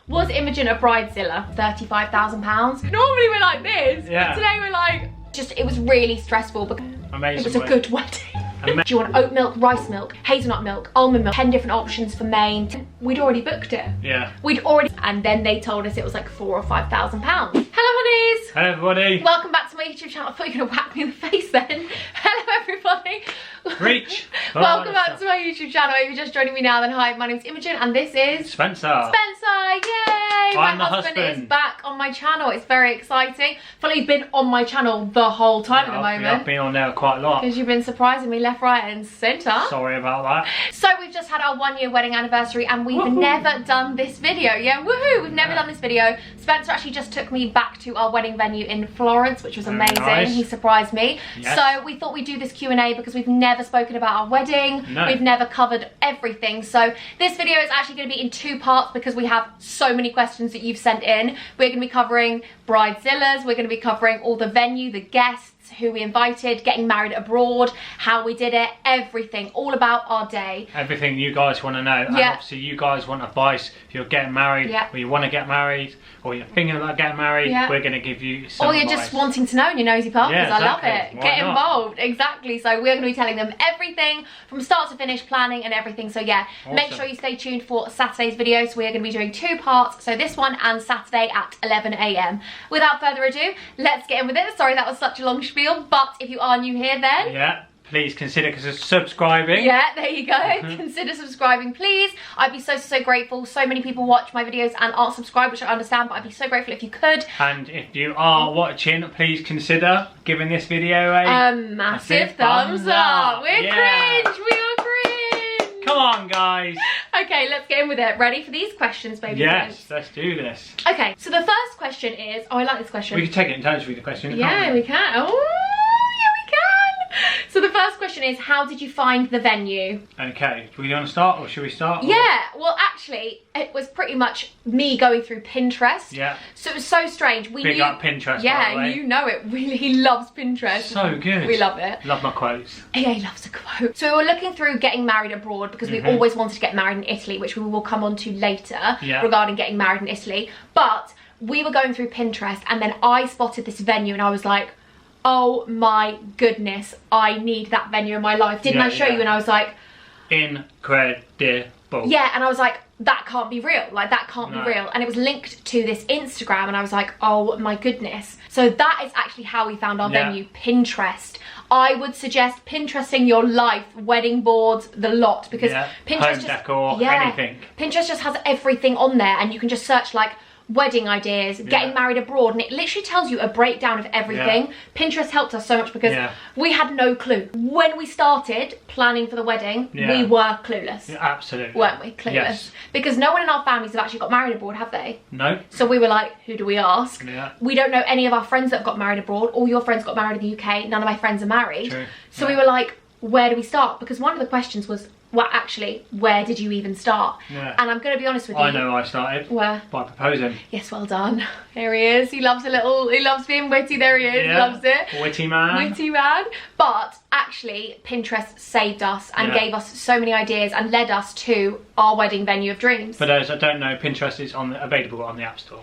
Was Imogen a bridezilla? £35,000. Normally we're like this, but today we're like, it was really stressful because it was a good wedding. Do you want oat milk, rice milk, hazelnut milk, almond milk, 10 different options for main? We'd already booked it. Yeah. And then they told us it was like £4,000 or £5,000. Hello honeys. Hello everybody. Welcome back to my YouTube channel. I thought you were gonna whack me in the face then. Hello everybody. Reach. Welcome back to my YouTube channel. If you're just joining me now, then hi, my name's Imogen and this is Spencer. Yay! I'm my the husband husband. is back on my channel. It's very exciting. I feel like he's been on my channel the whole time at the moment. I've been on there quite a lot. Because you've been surprising me left, right and centre. Sorry about that. So we've just had our 1 year wedding anniversary and we've never done this video. Yeah, woohoo! We've never done this video. Spencer actually just took me back to our wedding venue in Florence, which was amazing. Nice. He surprised me. Yes. So we thought we'd do this Q&A because we've never spoken about our wedding. No. We've never covered everything. So this video is actually going to be in 2 parts because we have so many questions that you've sent in. We're going to be covering bridezillas. We're going to be covering all the venue, the guests, who we invited, getting married abroad, how we did it, everything, all about our day. Everything you guys want to know. And obviously you guys want advice if you're getting married, or you want to get married, or you're thinking about getting married, we're going to give you some Or you're advice. just wanting to know in your nosy part, because I love it. Why Get not? involved, exactly. So we're going to be telling them everything from start to finish, planning and everything. So yeah, make sure you stay tuned for Saturday's video. So we're going to be doing 2 parts, so this one and Saturday at 11 AM. Without further ado, let's get in with it. Sorry that was such a long spiel, but if you are new here then please consider subscribing. There you go. Consider subscribing, please. I'd be so grateful. So many people watch my videos and aren't subscribed, which I understand, but I'd be so grateful if you could. And if you are watching, please consider giving this video a massive thumbs up. We're cringe. We are cringe. Come on, guys. Okay, let's get in with it. Ready for these questions, baby? Yes, let's do this. Okay, so the first question is, I like this question. We can take it in turns to read the question. Yeah, we can. Oh, yeah, we can. So the first question is, how did you find the venue? Okay, do we want to start or should we start? Yeah, well actually, it was pretty much me going through Pinterest. Yeah. So it was so strange. We Big knew, up Pinterest, yeah, by the way. you know it. Really, he loves Pinterest. So good. We love it. Love my quotes. Yeah, he loves a quote. So we were looking through getting married abroad because we always wanted to get married in Italy, which we will come on to later regarding getting married in Italy. But we were going through Pinterest and then I spotted this venue and I was like, oh my goodness, I need that venue in my life. Didn't I show you? And I was like, incredible. yeah, and I was like, that can't be real. Like, that can't be real. And it was linked to this Instagram and I was like, oh my goodness. So that is actually how we found our venue, Pinterest. I would suggest Pinteresting your life, wedding boards, the lot, because Pinterest home decor, anything. Pinterest just has everything on there and you can just search like wedding ideas, getting married abroad, and it literally tells you a breakdown of everything. Pinterest helped us so much because we had no clue. When we started planning for the wedding, we were clueless. Yeah, absolutely. Weren't we? Clueless. Yes. Because no one in our families have actually got married abroad, have they? No. So we were like, who do we ask? Yeah. We don't know any of our friends that have got married abroad. All your friends got married in the UK. None of my friends are married. True. So we were like, where do we start? Because one of the questions was, well, actually, where did you even start? Yeah. And I'm going to be honest with you. I know I started. Where? By proposing. Yes, well done. Here he is. He loves he loves being witty. There he is. He loves it. Witty man. Witty man. But actually, Pinterest saved us and gave us so many ideas and led us to our wedding venue of dreams. For those that don't know, Pinterest is available on the App Store.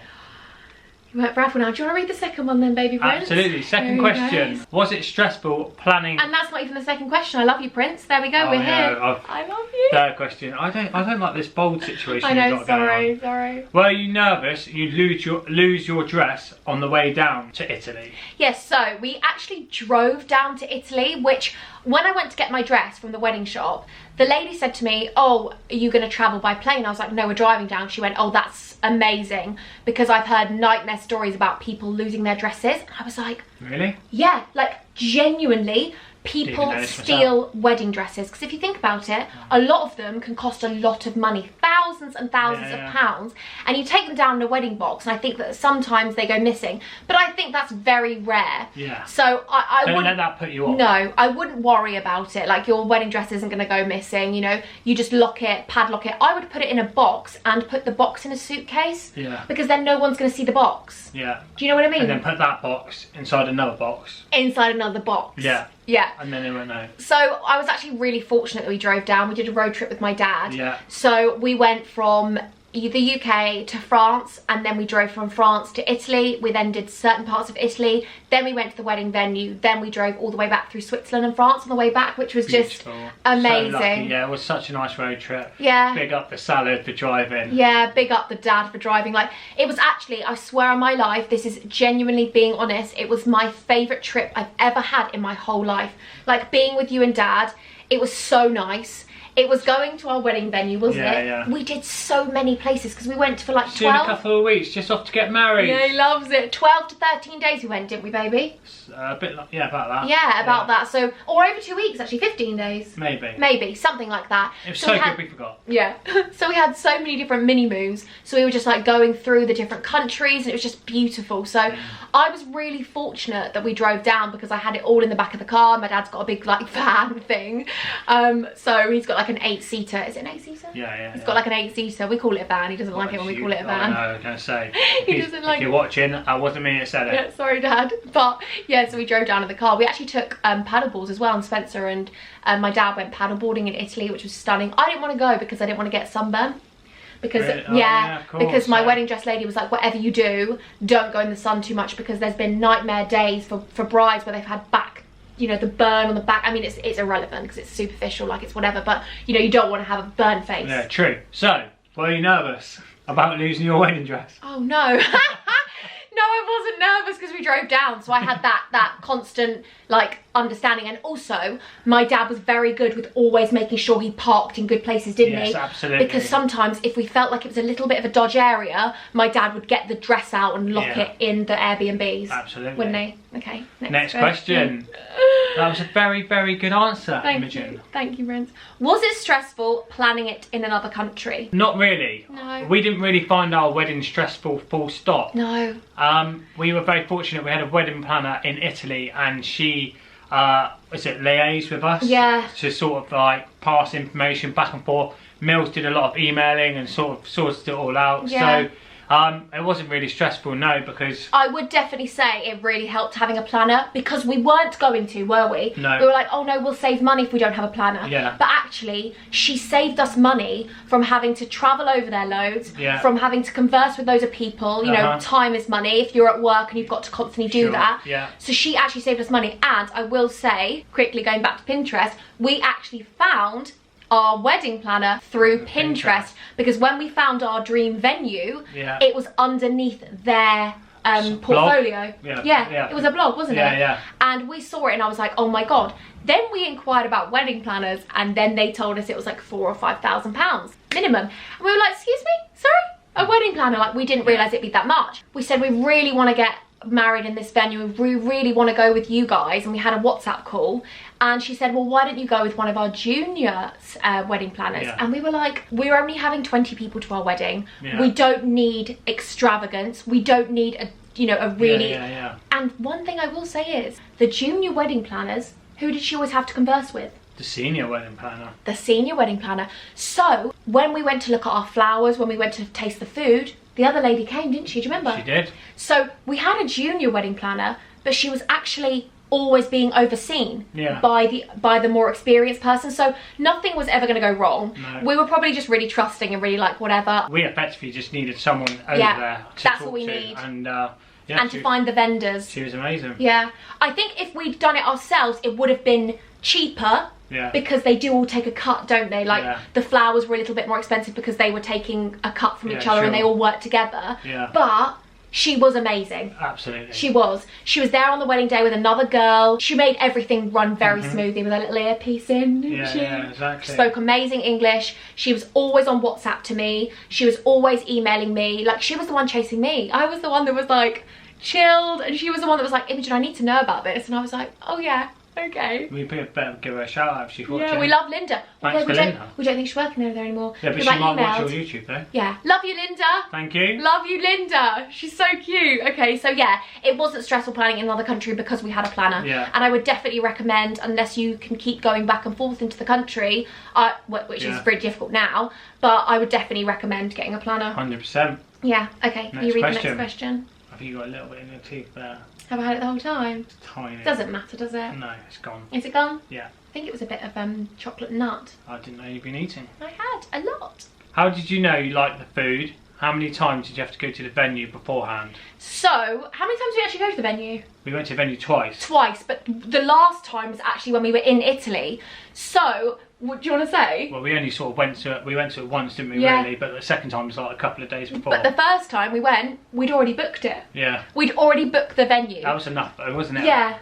You weren't brave now. Do you want to read the second one then, baby Prince? Absolutely. Second question. Was it stressful planning? And that's not even the second question. I love you, Prince. There we go. We're here. I love you. Third question. I don't like this bold situation. I know. You've got going on. Sorry. Were you nervous you'd lose your dress on the way down to Italy? Yes. So we actually drove down to Italy, which when I went to get my dress from the wedding shop, the lady said to me, oh, are you going to travel by plane? I was like, no, we're driving down. She went, oh, that's amazing, because I've heard nightmare stories about people losing their dresses. And I was like, really? Yeah, like genuinely, people steal wedding dresses. Because if you think about it, a lot of them can cost a lot of money, thousands and thousands of pounds, and you take them down in a wedding box, and I think that sometimes they go missing, but I think that's very rare. Yeah. So I don't wouldn't let that put you off. No, I wouldn't worry about it. Like, your wedding dress isn't going to go missing, you know, you just lock it, padlock it. I would put it in a box and put the box in a suitcase. Yeah. Because then no one's going to see the box. Yeah. Do you know what I mean? And then put that box inside another box. Inside another box. Yeah. Yeah. And then they won't know. So I was actually really fortunate that we drove down. We did a road trip with my dad. Yeah. So we went from the UK to France, and then we drove from France to Italy. We then did certain parts of Italy, then we went to the wedding venue, then we drove all the way back through Switzerland and France on the way back, which was beautiful. Just amazing. So lucky. Yeah, it was such a nice road trip. Yeah. Big up the salad for driving. Yeah, big up the dad for driving. Like, it was actually, I swear on my life, this is genuinely being honest, it was my favourite trip I've ever had in my whole life. Like, being with you and dad, it was so nice. It was going to our wedding venue, wasn't it? Yeah. We did so many places because we went for like 12. Soon a couple of weeks, just off to get married. Yeah, he loves it. 12 to 13 days we went, didn't we, baby? A bit like, yeah, about that. Yeah, about that. So, or over 2 weeks, actually, 15 days. Maybe, something like that. It was so good we forgot. Yeah. So we had so many different mini moves. So we were just like going through the different countries, and it was just beautiful. So I was really fortunate that we drove down because I had it all in the back of the car. My dad's got a big like van thing. So he's got like an 8-seater. Is it an 8-seater? Yeah. He's got like an 8-seater. We call it a van. He doesn't like it when we call it a van. No, I was going to say. He doesn't like it. If you're watching, I wasn't meaning to say it. Yeah, sorry, Dad. But yeah, so we drove down in the car. We actually took paddleboards as well, and Spencer and my dad went paddleboarding in Italy, which was stunning. I didn't want to go because I didn't want to get sunburn. Because really? Because my wedding dress lady was like, whatever you do, don't go in the sun too much, because there's been nightmare days for brides where they've had back, you know, the burn on the back. I mean, it's irrelevant because it's superficial, like it's whatever, but you know, you don't want to have a burn face. Yeah, true. So, were you nervous about losing your wedding dress? Oh no. No, I wasn't nervous because we drove down, so I had that constant like understanding. And also my dad was very good with always making sure he parked in good places, didn't he? Yes, absolutely. Because sometimes if we felt like it was a little bit of a dodge area, my dad would get the dress out and lock it in the Airbnbs. Absolutely. Wouldn't he? Okay, next question. That was a very, very good answer, Imogen. Thank you, Brent. Was it stressful planning it in another country? Not really. No. We didn't really find our wedding stressful, full stop. No. We were very fortunate. We had a wedding planner in Italy, and she liaised with us. Yeah. To sort of like pass information back and forth. Mills did a lot of emailing and sort of sorted it all out. Yeah. So it wasn't really stressful, no, because I would definitely say it really helped having a planner, because we weren't going to, were we? No. We were like, oh no, we'll save money if we don't have a planner. Yeah. But actually, she saved us money from having to travel over there loads, from having to converse with loads of people. You know, time is money if you're at work and you've got to constantly do that. Yeah. So she actually saved us money. And I will say, quickly going back to Pinterest, we actually found our wedding planner through Pinterest, because when we found our dream venue, it was underneath their portfolio. It was a blog, wasn't it? Yeah. And we saw it and I was like, oh my god. Then we inquired about wedding planners, and then they told us it was like £4,000 or £5,000 minimum. And we were like, excuse me, sorry? A wedding planner? Like, we didn't realise it'd be that much. We said we really want to get married in this venue, we really want to go with you guys, and we had a WhatsApp call, and she said, well, why don't you go with one of our junior wedding planners? And we were like, we're only having 20 people to our wedding. We don't need extravagance, we don't need a really And one thing I will say is, the junior wedding planners, who did she always have to converse with? The senior wedding planner. The senior wedding planner. So when we went to look at our flowers, when we went to taste the food, the other lady came, didn't she? Do you remember? She did. So we had a junior wedding planner, but she was actually always being overseen by the more experienced person. So nothing was ever going to go wrong. No. We were probably just really trusting and really like whatever. We effectively just needed someone over there to that's talk what we to. need. And to find the vendors. She was amazing. Yeah. I think if we'd done it ourselves, it would have been cheaper. Because they do all take a cut, don't they? Like the flowers were a little bit more expensive because they were taking a cut from each other and they all worked together. But she was amazing. Absolutely. She was. She was there on the wedding day with another girl. She made everything run very smoothly with her little earpiece in, didn't she? Yeah, exactly. Spoke amazing English. She was always on WhatsApp to me. She was always emailing me. Like, she was the one chasing me. I was the one that was like chilled, and she was the one that was like, Imogen, I need to know about this. And I was like, oh yeah. Okay. We better give her a shout out if she's watching. Yeah, we love Linda. Thanks for Linda. We don't think she's working there anymore. Yeah, but she might watch your YouTube though. Yeah. Love you, Linda. Thank you. Love you, Linda. She's so cute. Okay, so yeah, it wasn't stressful planning in another country because we had a planner. Yeah. And I would definitely recommend, unless you can keep going back and forth into the country, which is very difficult now, but I would definitely recommend getting a planner. 100%. Yeah, okay. You read the next question. Have you got a little bit in your teeth there? Have I had it the whole time? It's tiny. Doesn't matter, does it? No, it's gone. Is it gone? Yeah. I think it was a bit of chocolate nut. I didn't know you'd been eating. I had a lot. How did you know you liked the food? How many times did you have to go to the venue beforehand? So, how many times did we actually go to the venue? We went to the venue twice. Twice, but the last time was actually when we were in Italy. So, what do you want to say? Well, we only sort of went to it once, didn't we, really? But the second time was like a couple of days before. But the first time we went, we'd already booked it. Yeah. We'd already booked the venue. That was enough though, wasn't it? Yeah.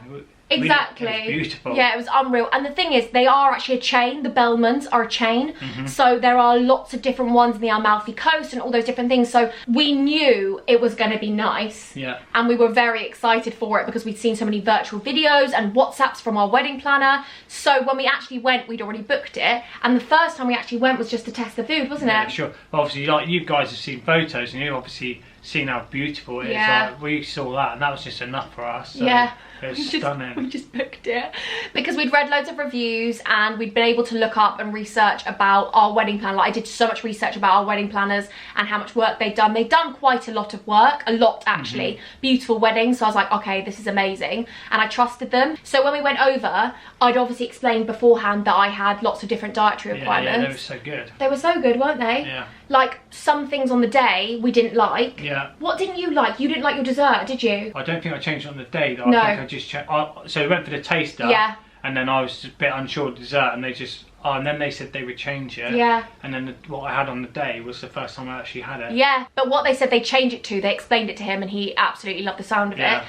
Exactly. It was beautiful. Yeah, it was unreal. And the thing is, they are actually a chain. The Bellmans are a chain. So there are lots of different ones in the Amalfi Coast and all those different things. So we knew it was going to be nice. Yeah. And we were very excited for it because we'd seen so many virtual videos and WhatsApps from our wedding planner. So when we actually went, we'd already booked it. And the first time we actually went was just to test the food, wasn't it? Yeah, sure. Obviously, like, you guys have seen photos and you've obviously seen how beautiful it is. Like, we saw that and that was just enough for us. So. Yeah. It was stunning. We just booked it because we'd read loads of reviews and we'd been able to look up and research about our wedding plan. Like, I did so much research about our wedding planners and how much work they'd done. They'd done quite a lot of work, a lot actually. Beautiful weddings. So I was like, okay, this is amazing. And I trusted them. So when we went over, I'd obviously explained beforehand that I had lots of different dietary requirements. Yeah, they were so good. They were so good, weren't they? Yeah. Like, some things on the day we didn't like. Yeah. What didn't you like? You didn't like your dessert, did you? I don't think I changed it on the day though. No. I think I just checked. So we went for the taster. Yeah. And then I was a bit unsure of dessert and they just... Oh, and then they said they would change it. Yeah. And then what I had on the day was the first time I actually had it. Yeah, but what they said they'd change it to, they explained it to him and he absolutely loved the sound of it.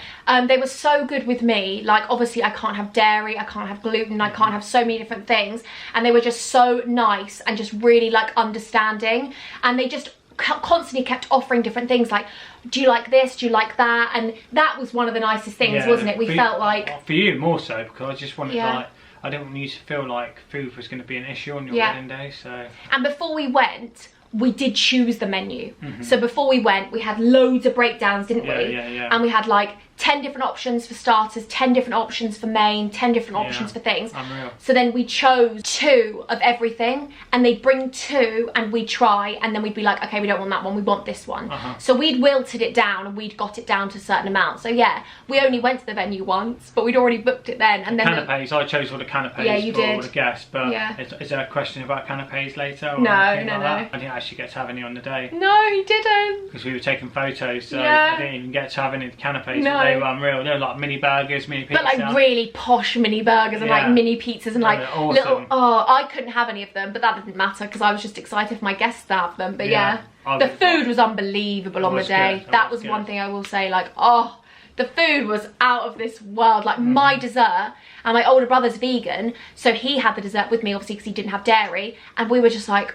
They were so good with me. Like, obviously I can't have dairy, I can't have gluten, I can't have so many different things. And they were just so nice and just really, like, understanding. And they just constantly kept offering different things, like, do you like this, do you like that? And that was one of the nicest things, wasn't it? We felt like... For you more so, because I just wanted like... I didn't want you to feel like food was going to be an issue on your wedding day, so... And before we went, we did choose the menu. So before we went, we had loads of breakdowns, didn't we? Yeah. And we had like 10 different options for starters, 10 different options for main, 10 different options for things. Unreal. So then we chose 2 of everything and they'd bring 2 and we'd try and then we'd be like, okay, we don't want that one, we want this one. So we'd wilted it down and we'd got it down to a certain amount. So yeah, we only went to the venue once, but we'd already booked it then. And then canapes, I chose all the canapes for all the guests, but is there a question about canapes later? Or no. I didn't actually get to have any on the day. No, he didn't. Because we were taking photos, so I didn't even get to have any of the canapes. No. They were unreal. They were like mini burgers, mini pizza. But like really posh mini burgers and like mini pizzas and like awesome. little... Oh, I couldn't have any of them, but that didn't matter because I was just excited for my guests to have them. But the food was unbelievable on the day. That was one thing I will say, like, oh, the food was out of this world. Like my dessert, and my older brother's vegan, so he had the dessert with me, obviously, because he didn't have dairy, and we were just like,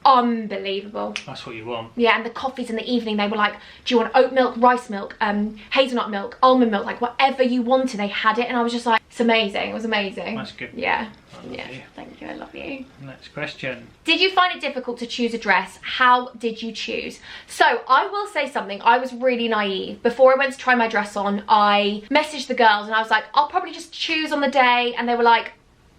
unbelievable. That's what you want. Yeah, and the coffees in the evening, they were like, do you want oat milk, rice milk, hazelnut milk, almond milk, like whatever you wanted, they had it. And I was just like, it's amazing. It was amazing. That's good. Yeah. Thank you. I love you. Next question. Did you find it difficult to choose a dress? How did you choose? So I will say something. I was really naive. Before I went to try my dress on, I messaged the girls and I was like, I'll probably just choose on the day. And they were like,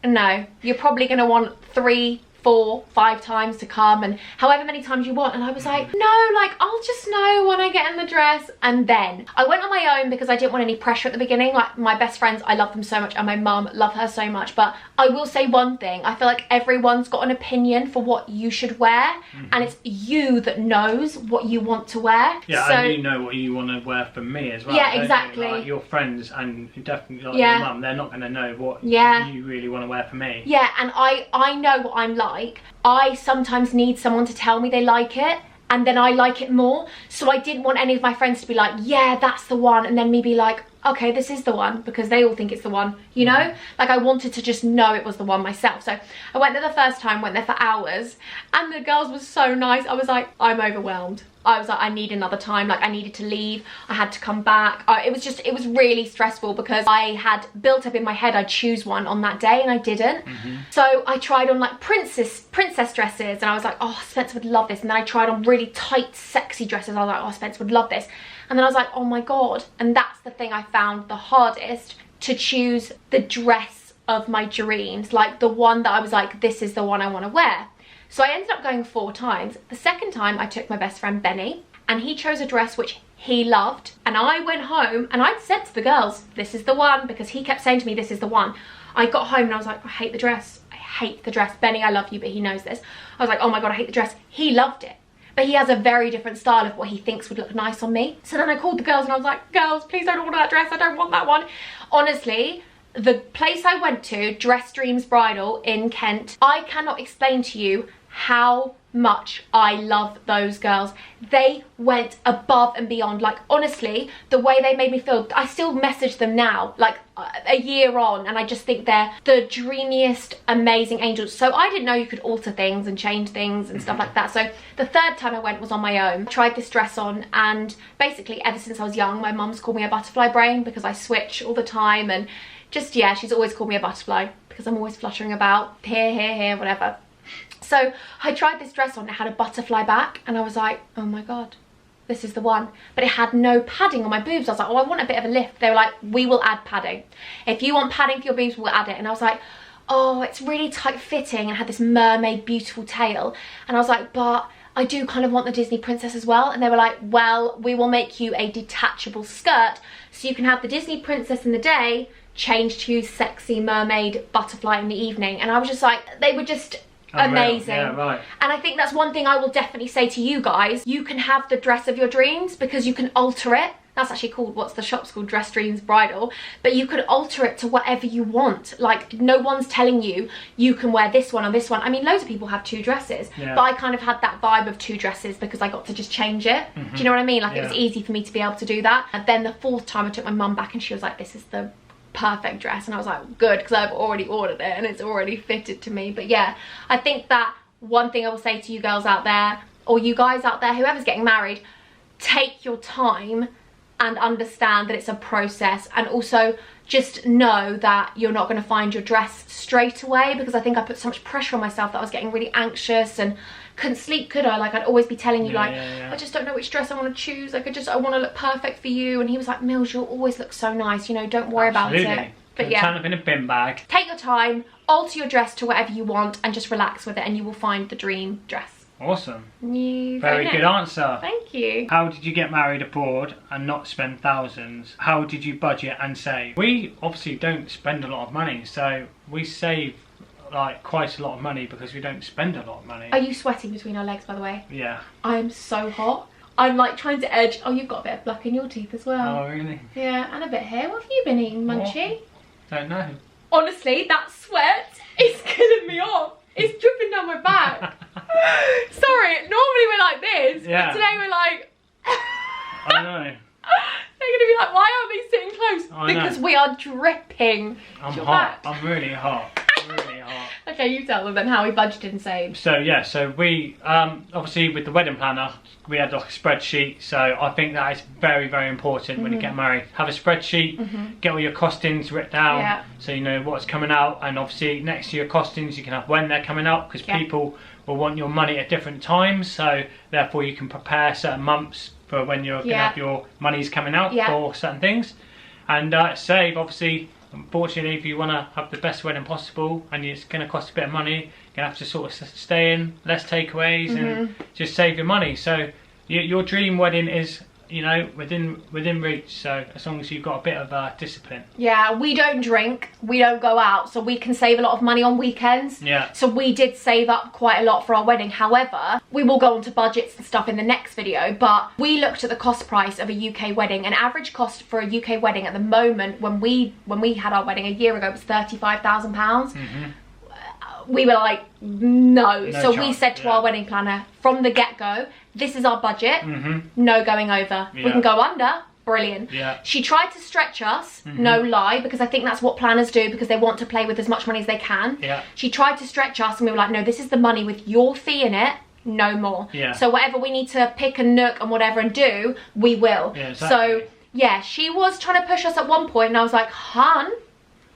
no, you're probably going to want 3, 4, 5 times to come and however many times you want. And I was like, no, like I'll just know when I get in the dress. And then I went on my own because I didn't want any pressure at the beginning. Like my best friends, I love them so much, and my mum, love her so much. But I will say one thing, I feel like everyone's got an opinion for what you should wear, and it's you that knows what you want to wear. Yeah, so, and you know what you want to wear for me as well. Yeah, exactly. Like your friends and definitely like your mum, they're not going to know what you really want to wear for me. Yeah, and I know what I'm like. I sometimes need someone to tell me they like it, and then I like it more. So I didn't want any of my friends to be like, yeah, that's the one, and then me be like, okay, this is the one, because they all think it's the one, you know? Like I wanted to just know it was the one myself. So I went there the first time, went there for hours, and the girls were so nice. I was like, I'm overwhelmed. I was like, I need another time. Like I needed to leave, I had to come back. It was really stressful because I had built up in my head I'd choose one on that day and I didn't. So I tried on like princess dresses and I was like, oh, Spencer would love this. And then I tried on really tight, sexy dresses. I was like, oh, Spencer would love this. And then I was like, oh my God. And that's the thing I found the hardest, to choose the dress of my dreams. Like the one that I was like, this is the one I want to wear. So I ended up going 4 times. The second time I took my best friend Benny, and he chose a dress which he loved. And I went home and I'd said to the girls, this is the one, because he kept saying to me, this is the one. I got home and I was like, I hate the dress. I hate the dress. Benny, I love you, but he knows this. I was like, oh my God, I hate the dress. He loved it. But he has a very different style of what he thinks would look nice on me. So then I called the girls and I was like, girls, please don't order that dress. I don't want that one. Honestly, the place I went to, Dress Dreams Bridal in Kent, I cannot explain to you how much I love those girls. They went above and beyond. Like, honestly, the way they made me feel, I still message them now, like a year on, and I just think they're the dreamiest, amazing angels. So I didn't know you could alter things and change things and stuff like that. So the third time I went was on my own. I tried this dress on, and basically ever since I was young, my mum's called me a butterfly brain because I switch all the time, and just, yeah, she's always called me a butterfly because I'm always fluttering about here, whatever. So I tried this dress on, it had a butterfly back, and I was like, oh my God, this is the one. But it had no padding on my boobs. I was like, oh, I want a bit of a lift. They were like, we will add padding. If you want padding for your boobs, we'll add it. And I was like, oh, it's really tight fitting, and had this mermaid beautiful tail. And I was like, but I do kind of want the Disney princess as well. And they were like, well, we will make you a detachable skirt so you can have the Disney princess in the day, change to sexy mermaid butterfly in the evening. And I was just like, they were just amazing. Yeah, right. And I think that's one thing I will definitely say to you guys. You can have the dress of your dreams because you can alter it. That's actually called, what's the shop's called, Dress Dreams Bridal. But you could alter it to whatever you want. Like, no one's telling you, you can wear this one or this one. I mean, loads of people have 2 dresses. Yeah. But I kind of had that vibe of 2 dresses because I got to just change it. Do you know what I mean? Like, it was easy for me to be able to do that. And then the 4th time I took my mum back and she was like, this is the perfect dress. And I was like, good, because I've already ordered it and it's already fitted to me. But yeah, I think that one thing I will say to you girls out there, or you guys out there, whoever's getting married, take your time and understand that it's a process, and also just know that you're not going to find your dress straight away, because I think I put so much pressure on myself that I was getting really anxious and couldn't sleep, could I? Like, I'd always be telling you, I just don't know which dress I want to choose. Like, I want to look perfect for you. And he was like, Mills, you'll always look so nice, you know, don't worry about it. But yeah, turn up in a bin bag. Take your time, alter your dress to whatever you want, and just relax with it, and you will find the dream dress. Awesome. Very good answer. Thank you. How did you get married abroad and not spend thousands? How did you budget and save? We obviously don't spend a lot of money, so we save like quite a lot of money because we don't spend a lot of money. Are you sweating between our legs, by the way? Yeah. I'm so hot. I'm like trying to edge. Oh, you've got a bit of black in your teeth as well. Oh, really? Yeah, and a bit here. What have you been eating, Munchie? Don't know. Honestly, that sweat is killing me off. It's dripping down my back. Sorry, normally we're like this, but today we're like... I know. They're going to be like, why aren't they sitting close? Because we are dripping. I'm hot. I'm really hot. Really hot. Okay, you tell them then how we budgeted and saved. So yeah, so we obviously with the wedding planner we had like a spreadsheet, so I think that is very, very important when you get married. Have a spreadsheet, get all your costings written down, so you know what's coming out, and obviously next to your costings you can have when they're coming out, because people will want your money at different times, so therefore you can prepare certain months for when you're going to have your monies coming out for certain things. And save, obviously. Unfortunately, if you want to have the best wedding possible and it's going to cost a bit of money, you're going to have to sort of stay in, less takeaways, and just save your money. So your dream wedding is, you know, within reach, so as long as you've got a bit of discipline. Yeah, we don't drink, we don't go out, so we can save a lot of money on weekends. Yeah. So we did save up quite a lot for our wedding. However, we will go into budgets and stuff in the next video, but we looked at the cost price of a UK wedding. An average cost for a UK wedding at the moment, when we had our wedding a year ago, was £35,000. We were like, no. So we said to our wedding planner from the get-go, this is our budget, no going over. We can go under, brilliant. She tried to stretch us, no lie, because I think that's what planners do, because they want to play with as much money as they can. She tried to stretch us and we were like, no, this is the money with your fee in it, no more. So whatever we need to pick and nook and whatever and do, we will. So yeah, she was trying to push us at one point and I was like, hun,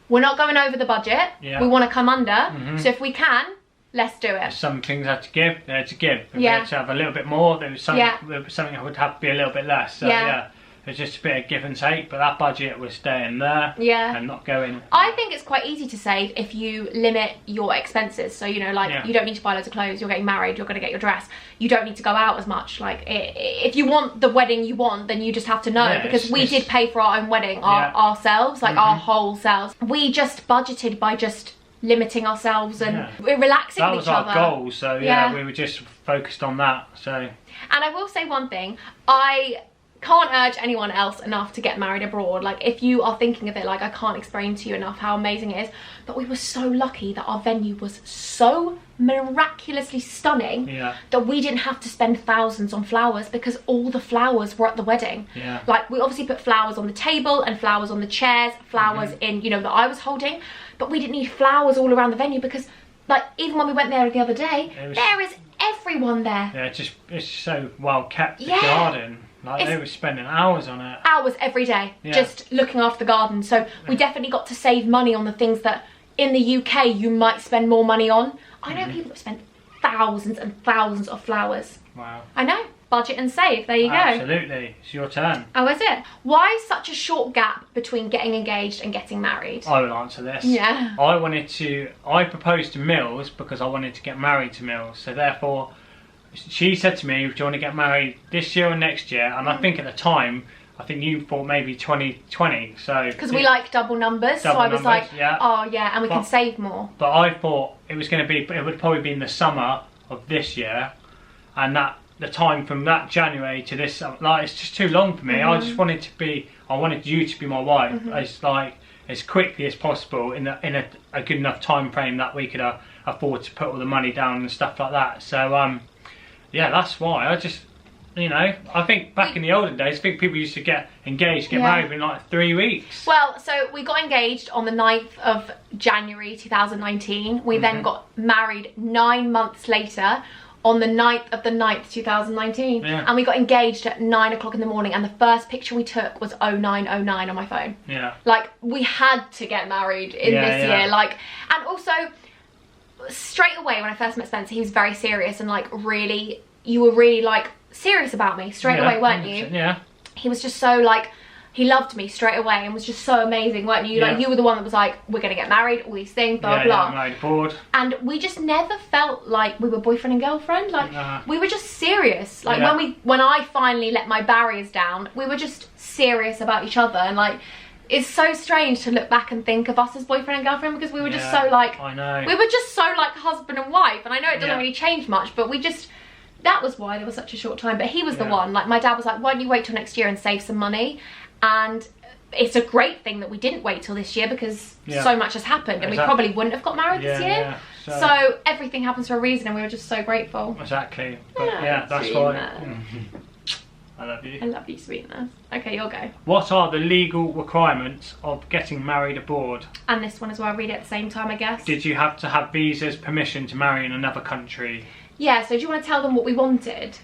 we're not going over the budget. We want to come under. So if we can, let's do it. Some things have to give, they're to give. If we had to have a little bit more, there was something that would have to be a little bit less. So yeah, it's just a bit of give and take, but that budget was staying there and not going. I think it's quite easy to save if you limit your expenses. So, you know, like you don't need to buy loads of clothes, you're getting married, you're going to get your dress. You don't need to go out as much. Like, if you want the wedding you want, then you just have to know, because we did pay for our own wedding ourselves, like our whole selves. We just budgeted by just limiting ourselves and we're relaxing with each other. That was our goal, so yeah, we were just focused on that. So, and I will say one thing, I can't urge anyone else enough to get married abroad. Like, if you are thinking of it, like, I can't explain to you enough how amazing it is. But we were so lucky that our venue was so miraculously stunning that we didn't have to spend thousands on flowers, because all the flowers were at the wedding. Like, we obviously put flowers on the table and flowers on the chairs, flowers in, you know, that I was holding, but we didn't need flowers all around the venue, because, like, even when we went there the other day, there is everyone there. Yeah, it's so well kept, the garden. Like, they were spending hours on it. Hours every day, just looking after the garden. So we definitely got to save money on the things that in the UK you might spend more money on. I know people that spend thousands and thousands of flowers. Wow. I know. Budget and save. There you go. Absolutely. It's your turn. Oh, is it? Why such a short gap between getting engaged and getting married? I will answer this. Yeah. I proposed to Mills because I wanted to get married to Mills. So therefore, she said to me, do you want to get married this year or next year? And I think at the time, I think you thought maybe 2020. So because we like double numbers, so I was like, oh yeah, and we can save more. But I thought it would probably be in the summer of this year, and that the time from that January to this, like, it's just too long for me. I just wanted you to be my wife, as quickly as possible in a good enough time frame that we could afford to put all the money down and stuff like that. So yeah, that's why. I just, you know, I think back in the olden days, I think people used to get engaged, get married in like 3 weeks. Well, so we got engaged on the 9th of January 2019. We then got married 9 months later on the 9th of the 9th 2019. And we got engaged at 9 o'clock in the morning, and the first picture we took was 0909 on my phone. Like, we had to get married in this year. Like, and also, straight away when I first met Spencer, he was very serious and like really, you were really like serious about me straight away, weren't you? Yeah. He was just so like, he loved me straight away and was just so amazing, weren't you? Like, you were the one that was like, we're gonna get married, all these things, blah blah. Married abroad. And we just never felt like we were boyfriend and girlfriend. Like, we were just serious. Like, when I finally let my barriers down, we were just serious about each other. And like, it's so strange to look back and think of us as boyfriend and girlfriend, because we were just so like, I know. We were just so like husband and wife, and I know it doesn't really change much, but we just, that was why there was such a short time. But he was the one, like, my dad was like, why don't you wait till next year and save some money? And it's a great thing that we didn't wait till this year, because so much has happened, and we probably wouldn't have got married this year. So everything happens for a reason, and we were just so grateful. Exactly. But that's why. I love you. I love you, sweetness. Okay, you'll go. What are the legal requirements of getting married abroad? And this one as well, I'll read it at the same time, I guess. Did you have to have visas, permission to marry in another country? Yeah, so do you want to tell them what we wanted?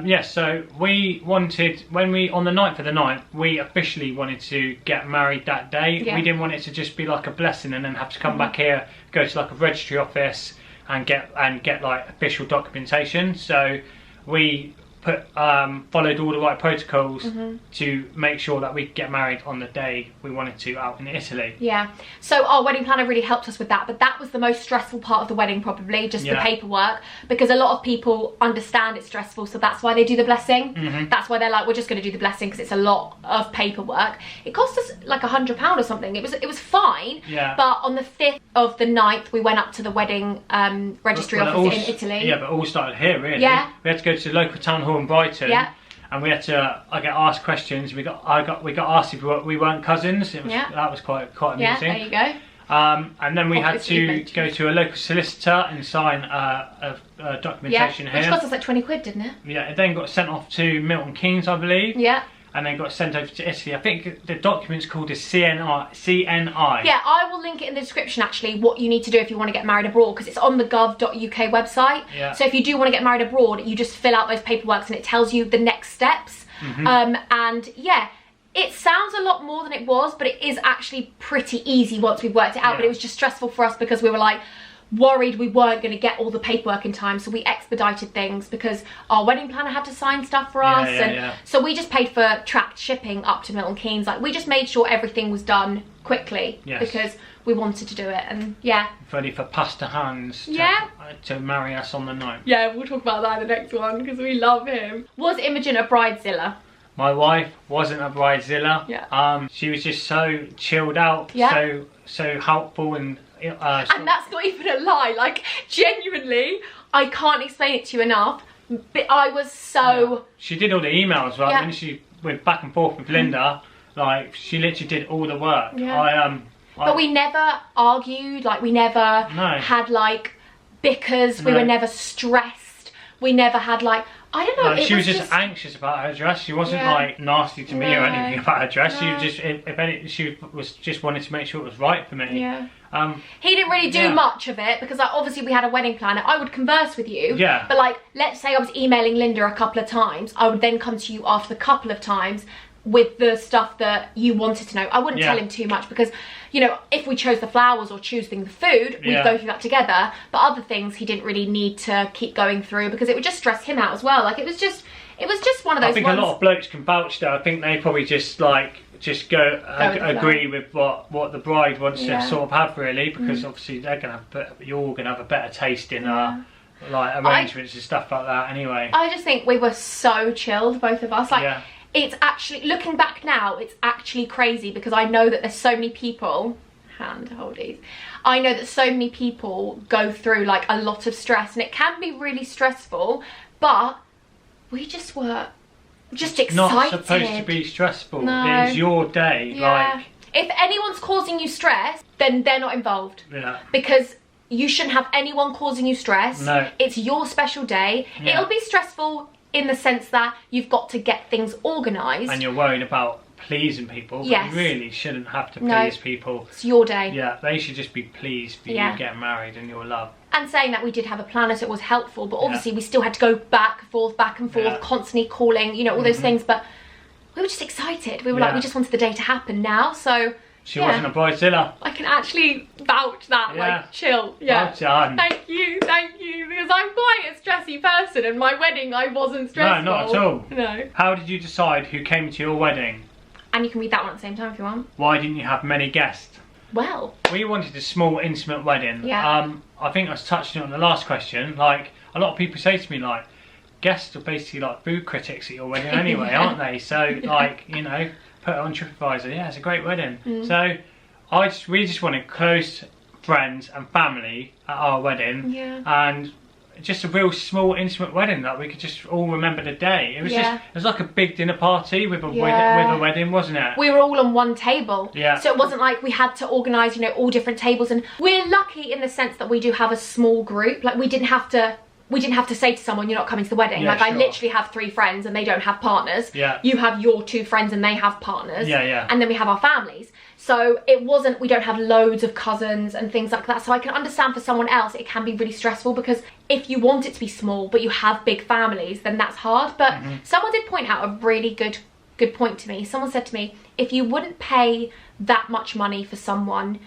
Yes, so we wanted, on the 9th of the 9th, we officially wanted to get married that day. We didn't want it to just be like a blessing and then have to come back here, go to like a registry office and get like official documentation. So we followed all the right protocols to make sure that we get married on the day we wanted to out in Italy. Yeah, so our wedding planner really helped us with that, but that was the most stressful part of the wedding, probably, just the paperwork, because a lot of people understand it's stressful, so that's why they do the blessing. That's why they're like, we're just going to do the blessing because it's a lot of paperwork. It cost us like £100 or something. It was fine, but on the 5th of the 9th we went up to the wedding registry office in Italy. Yeah, but it all started here, really. We had to go to the local town hall in Brighton, and we had to get asked questions. We got asked if we weren't cousins. That was quite amusing. Yeah, there you go. And then we had to go to a local solicitor and sign a documentation here. Which cost us like 20 quid, didn't it? Yeah, it then got sent off to Milton Keynes, I believe. Yeah. And then got sent over to Italy. I think the document's called a CNI. Yeah, I will link it in the description, actually, what you need to do if you want to get married abroad, because it's on the gov.uk website. Yeah. So if you do want to get married abroad, you just fill out those paperworks and it tells you the next steps. And yeah, it sounds a lot more than it was, but it is actually pretty easy once we've worked it out. But it was just stressful for us because we were like, worried we weren't going to get all the paperwork in time, so we expedited things because our wedding planner had to sign stuff for us, and so we just paid for tracked shipping up to Milton Keynes. Like, we just made sure everything was done quickly because we wanted to do it. And ready for Pastor Hans to marry us on the 9th. Yeah, we'll talk about that in the next one because we love him. Was Imogen a bridezilla? My wife wasn't a bridezilla. She was just so chilled out, so helpful, and And that's not even a lie. Like, genuinely, I can't explain it to you enough. But I was so... Yeah. She did all the emails, right? When she went back and forth with Linda, like, she literally did all the work. Yeah. But we never argued. Like, we never had, like, bickers. We were never stressed. We never had, like... I don't know. She was just anxious about her dress. She wasn't like nasty to me or anything about her dress. She was just, if anything, she was just wanted to make sure it was right for me. Yeah. He didn't really do much of it because, like, obviously we had a wedding planner. I would converse with you. Yeah. But, like, let's say I was emailing Linda a couple of times. I would then come to you after a couple of times with the stuff that you wanted to know. I wouldn't tell him too much because, you know, if we chose the flowers or choosing the food, we'd go through that together. But other things he didn't really need to keep going through because it would just stress him out as well. Like, it was just one of those I think a lot of blokes can vouch though. I think they probably just go agree with what the bride wants to sort of have, really, because obviously you're all gonna have a better taste in like arrangements and stuff like that anyway. I just think we were so chilled, both of us. Like, it's actually, looking back now, it's actually crazy because I know that there's so many people, hand holdies, I know that so many people go through like a lot of stress and it can be really stressful, but we just were just excited. Not supposed to be stressful. No. It's your day. Yeah. Like, if anyone's causing you stress, then they're not involved. Yeah. Because you shouldn't have anyone causing you stress. No. It's your special day. Yeah. It'll be stressful in the sense that you've got to get things organised. And you're worried about pleasing people. Yes. But you really shouldn't have to please people. It's your day. Yeah, they should just be pleased for you getting married and your love. And saying that, we did have a planner, so it was helpful, but obviously we still had to go back and forth, constantly calling, you know, all those things. But we were just excited. We were like, we just wanted the day to happen now. So she wasn't a bridezilla. I can actually vouch that, like, chill. Yeah. Well done. Thank you, because I'm quite a stressy person, and my wedding, I wasn't stressful. No, not at all. No. How did you decide who came to your wedding? And you can read that one at the same time if you want. Why didn't you have many guests? Well, we wanted a small, intimate wedding. Yeah. I think I was touching on the last question. Like, a lot of people say to me, like, guests are basically like food critics at your wedding anyway, aren't they? So, like, you know, put it on TripAdvisor. Yeah, it's a great wedding. So, we just wanted close friends and family at our wedding. Yeah. And just a real small, intimate wedding that we could just all remember the day. It was just, it was like a big dinner party with a wedding, wasn't it? We were all on one table. Yeah. So it wasn't like we had to organise, you know, all different tables. And we're lucky in the sense that we do have a small group. Like, we didn't have to say to someone, you're not coming to the wedding. Yeah, like, I literally have 3 friends and they don't have partners. Yeah. You have your 2 friends and they have partners. Yeah, yeah. And then we have our families. So it wasn't, we don't have loads of cousins and things like that. So I can understand for someone else, it can be really stressful because if you want it to be small, but you have big families, then that's hard. But someone did point out a really good point to me. Someone said to me, if you wouldn't pay that much money for someone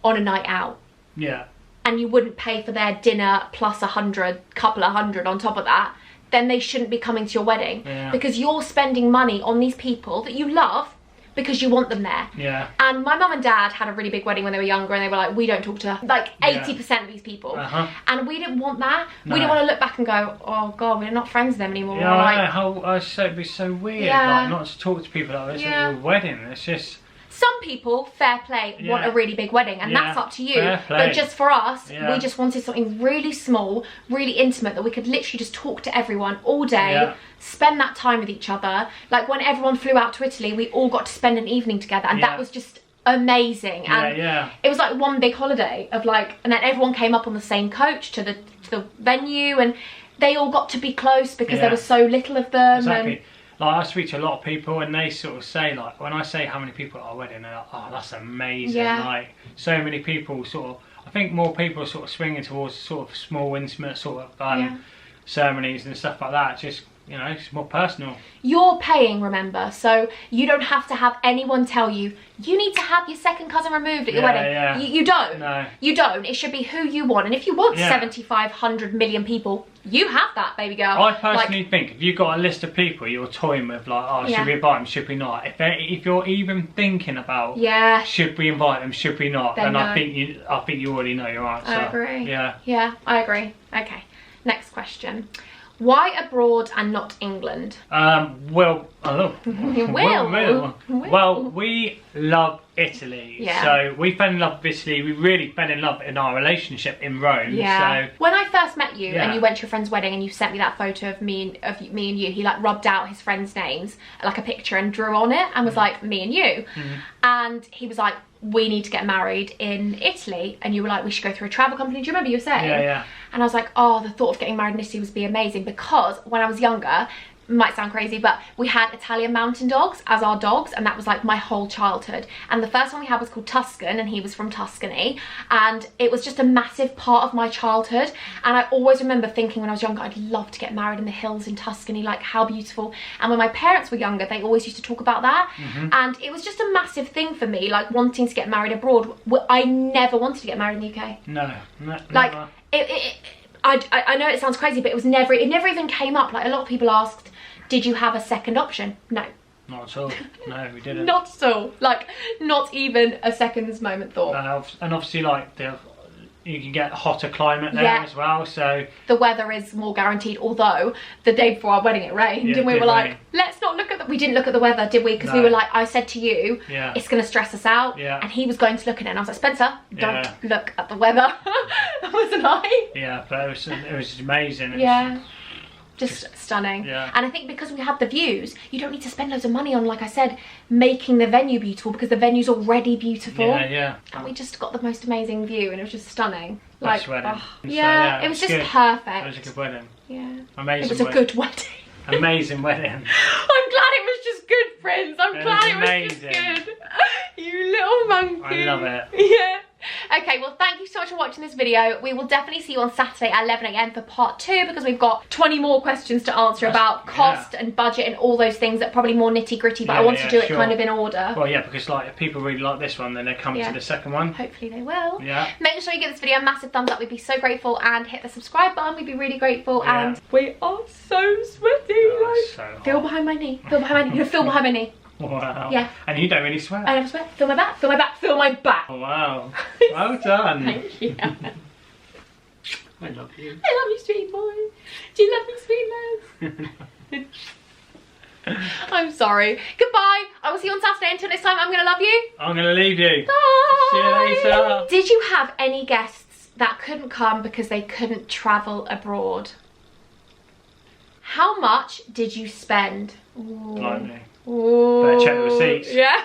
on a night out. Yeah. And you wouldn't pay for their dinner plus couple of hundred on top of that, then they shouldn't be coming to your wedding. Yeah. Because you're spending money on these people that you love because you want them there. Yeah. And my mum and dad had a really big wedding when they were younger and they were like, we don't talk to like 80% of these people. And we didn't want that. No. We didn't want to look back and go, oh God, we're not friends with them anymore. Yeah, like, it'd be so weird, like, not to talk to people like this at your wedding. It's just... Some people, fair play, want a really big wedding, and that's up to you. But just for us, we just wanted something really small, really intimate, that we could literally just talk to everyone all day, spend that time with each other. Like, when everyone flew out to Italy, we all got to spend an evening together, and that was just amazing. And it was like one big holiday of like, and then everyone came up on the same coach to the venue, and they all got to be close because there was so little of them. Exactly. Like, I speak to a lot of people and they sort of say, like, when I say how many people at our wedding, they're like, oh, that's amazing. Like, so many people sort of, I think more people are sort of swinging towards sort of small, intimate sort of ceremonies and stuff like that. Just, you know, it's more personal. You're paying, remember, so you don't have to have anyone tell you, you need to have your second cousin removed at your wedding. Yeah. You don't. No. You don't. It should be who you want. And if you want 7,500 million people, you have that, baby girl. I personally think if you've got a list of people you're toying with, like, oh, should we invite them, should we not? If you're even thinking about, should we invite them, should we not? Then I think you already know your answer. I agree. Yeah. Yeah, I agree. Okay, next question. Why abroad and not England? Well, we love Italy. Yeah. So we fell in love with Italy. We really fell in love in our relationship in Rome. Yeah. So when I first met you and you went to your friend's wedding and you sent me that photo of me and you, he like rubbed out his friends' names, like a picture, and drew on it and was like, me and you. And he was like, we need to get married in Italy. And you were like, we should go through a travel company. Do you remember you were saying? Yeah. And I was like, oh, the thought of getting married in Italy would be amazing, because when I was younger, might sound crazy, but we had Italian mountain dogs as our dogs, and that was like my whole childhood. And the first one we had was called Tuscan, and he was from Tuscany, and it was just a massive part of my childhood. And I always remember thinking when I was younger, I'd love to get married in the hills in Tuscany, like how beautiful. And when my parents were younger, they always used to talk about that. And it was just a massive thing for me, like wanting to get married abroad. I never wanted to get married in the UK. No, like never. I know it sounds crazy, but it never even came up. Like a lot of people asked, did you have a second option? No. Not at all. No, we didn't. Not at all. Like, not even a second's moment thought. And obviously, like, you can get a hotter climate there as well, so... The weather is more guaranteed, although the day before our wedding it rained, and we were like, let's not look at the... We didn't look at the weather, did we? Because we were like, I said to you, it's going to stress us out. And he was going to look at it, and I was like, Spencer, don't look at the weather. Wasn't I? Yeah, but it was amazing. Just stunning. And I think because we have the views, you don't need to spend loads of money on, like I said, making the venue beautiful, because the venue's already beautiful. And we just got the most amazazing view, and it was just stunning. Like, wedding. It was just perfect. It was a good wedding. Amazing. It was a good wedding. Amazing wedding. I'm glad it was just good, friends. I'm glad it was just good. You little monkey. I love it. Okay, well, thank you so much for watching this video. We will definitely see you on Saturday at 11 AM for part 2, because we've got 20 more questions to answer about cost and budget and all those things that are probably more nitty gritty, but I want to do it kind of in order. Well, because like if people really like this one, then they come to the second one. Hopefully they will. Make sure you give this video a massive thumbs up. We'd be so grateful, and hit the subscribe button. We'd be really grateful. And we are so sweaty. So feel behind my knee. Feel behind my knee. Feel behind my knee. Wow. And you don't really sweat. I never sweat. Feel my back. Feel my back. Feel my back. Oh, wow. Well done. Thank you. I love you. I love you, sweet boy. Do you love me, sweetness? I'm sorry. Goodbye. I will see you on Saturday. Until next time, I'm going to love you. I'm going to leave you. Bye. See you later. Did you have any guests that couldn't come because they couldn't travel abroad? How much did you spend? Blimey. Ooh. Better check the receipts. Yeah.